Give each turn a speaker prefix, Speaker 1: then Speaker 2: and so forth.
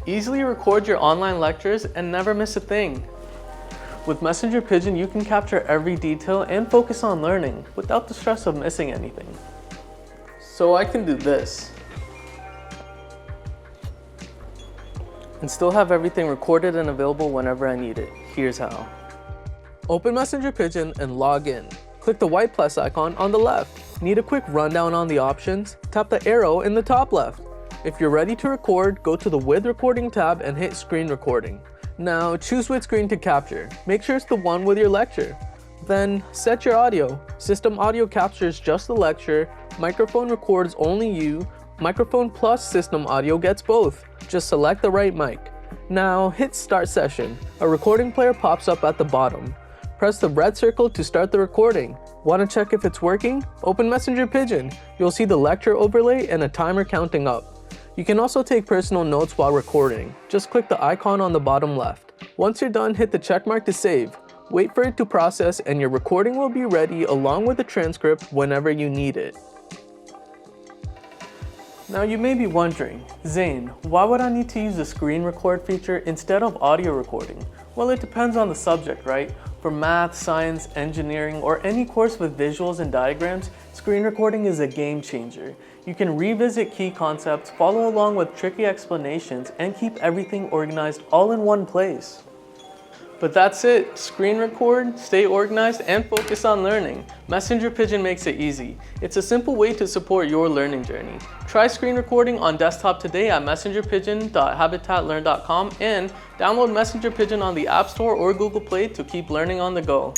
Speaker 1: Easily record your online lectures and never miss a thing. With Messenger Pigeon, you can capture every detail and focus on learning without the stress of missing anything. So I can do this and still have everything recorded and available whenever I need it. Here's how. Open Messenger Pigeon and log in. Click the white plus icon on the left. Need a quick rundown on the options? Tap the arrow in the top left. If you're ready to record, go to the With Recording tab and hit Screen Recording. Now choose which screen to capture. Make sure it's the one with your lecture. Then set your audio. System audio captures just the lecture. Microphone records only you. Microphone plus system audio gets both. Just select the right mic. Now hit Start Session. A recording player pops up at the bottom. Press the red circle to start the recording. Want to check if it's working? Open Messenger Pigeon. You'll see the lecture overlay and a timer counting up. You can also take personal notes while recording. Just click the icon on the bottom left. Once you're done, hit the check mark to save. Wait for it to process and your recording will be ready along with the transcript whenever you need it. Now you may be wondering, Zane, why would I need to use the screen record feature instead of audio recording? Well, it depends on the subject, right? For math, science, engineering, or any course with visuals and diagrams, screen recording is a game changer. You can revisit key concepts, follow along with tricky explanations, and keep everything organized all in one place. But that's it. Screen record, stay organized, and focus on learning. Messenger Pigeon makes it easy. It's a simple way to support your learning journey. Try screen recording on desktop today at messengerpigeon.habitatlearn.com and download Messenger Pigeon on the App Store or Google Play to keep learning on the go.